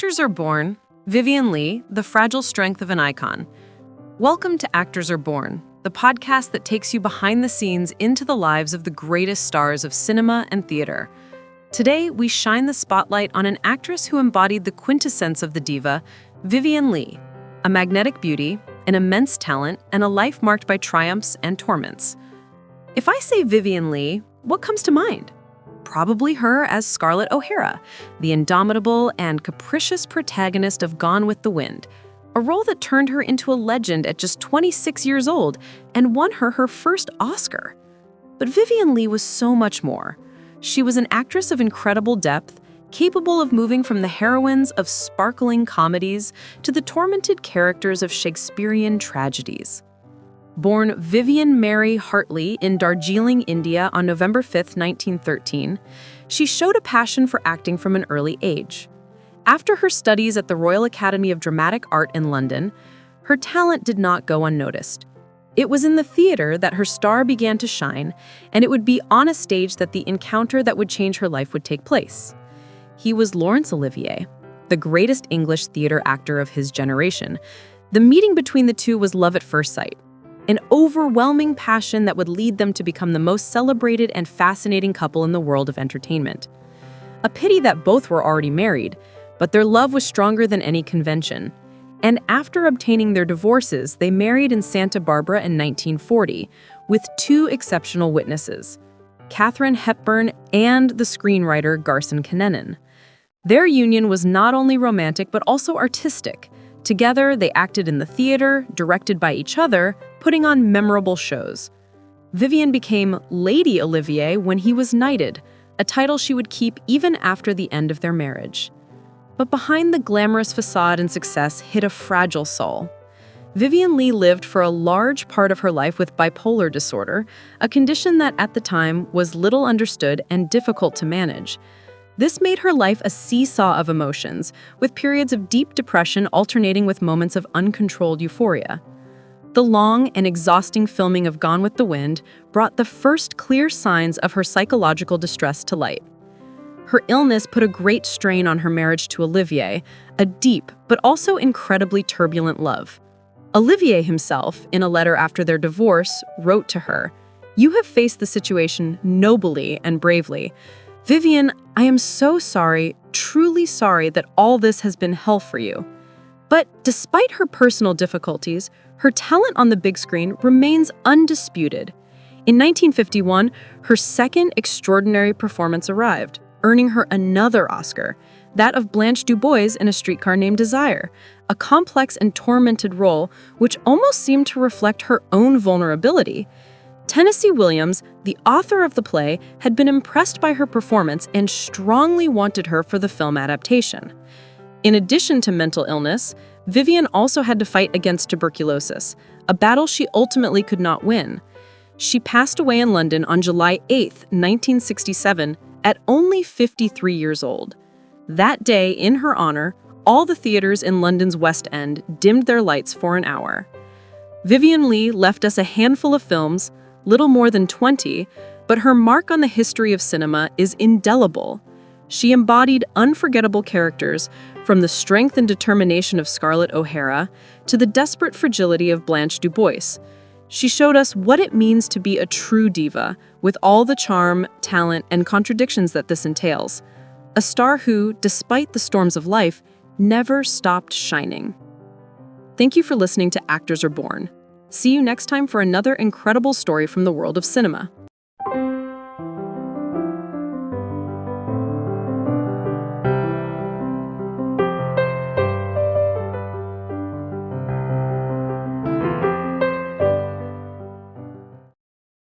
Actors are born. Vivien Leigh, the fragile strength of an icon. Welcome to Actors Are Born, the podcast that takes you behind the scenes into the lives of the greatest stars of cinema and theater. Today, we shine the spotlight on an actress who embodied the quintessence of the diva, Vivien Leigh, a magnetic beauty, an immense talent, and a life marked by triumphs and torments. If I say Vivien Leigh, what comes to mind? Probably her as Scarlett O'Hara, the indomitable and capricious protagonist of Gone with the Wind, a role that turned her into a legend at just 26 years old and won her first Oscar. But Vivien Leigh was so much more. She was an actress of incredible depth, capable of moving from the heroines of sparkling comedies to the tormented characters of Shakespearean tragedies. Born Vivien Mary Hartley in Darjeeling, India on November 5, 1913, she showed a passion for acting from an early age. After her studies at the Royal Academy of Dramatic Art in London, her talent did not go unnoticed. It was in the theater that her star began to shine, and it would be on a stage that the encounter that would change her life would take place. He was Laurence Olivier, the greatest English theater actor of his generation. The meeting between the two was love at first sight, an overwhelming passion that would lead them to become the most celebrated and fascinating couple in the world of entertainment. A pity that both were already married, but their love was stronger than any convention. And after obtaining their divorces, they married in Santa Barbara in 1940, with two exceptional witnesses, Katharine Hepburn and the screenwriter Garson Kanenin. Their union was not only romantic but also artistic. Together, they acted in the theater, directed by each other, putting on memorable shows. Vivien became Lady Olivier when he was knighted, a title she would keep even after the end of their marriage. But behind the glamorous facade and success hid a fragile soul. Vivien Leigh lived for a large part of her life with bipolar disorder, a condition that at the time was little understood and difficult to manage. This made her life a seesaw of emotions, with periods of deep depression alternating with moments of uncontrolled euphoria. The long and exhausting filming of Gone with the Wind brought the first clear signs of her psychological distress to light. Her illness put a great strain on her marriage to Olivier, a deep but also incredibly turbulent love. Olivier himself, in a letter after their divorce, wrote to her, "You have faced the situation nobly and bravely. Vivien, I am so sorry, truly sorry that all this has been hell for you." But despite her personal difficulties, her talent on the big screen remains undisputed. In 1951, her second extraordinary performance arrived, earning her another Oscar, that of Blanche DuBois in A Streetcar Named Desire, a complex and tormented role which almost seemed to reflect her own vulnerability. Tennessee Williams, the author of the play, had been impressed by her performance and strongly wanted her for the film adaptation. In addition to mental illness, Vivien also had to fight against tuberculosis, a battle she ultimately could not win. She passed away in London on July 8, 1967, at only 53 years old. That day, in her honor, all the theaters in London's West End dimmed their lights for an hour. Vivien Leigh left us a handful of films, little more than 20, but her mark on the history of cinema is indelible. She embodied unforgettable characters, from the strength and determination of Scarlett O'Hara to the desperate fragility of Blanche DuBois. She showed us what it means to be a true diva, with all the charm, talent, and contradictions that this entails. A star who, despite the storms of life, never stopped shining. Thank you for listening to Actors Are Born. See you next time for another incredible story from the world of cinema.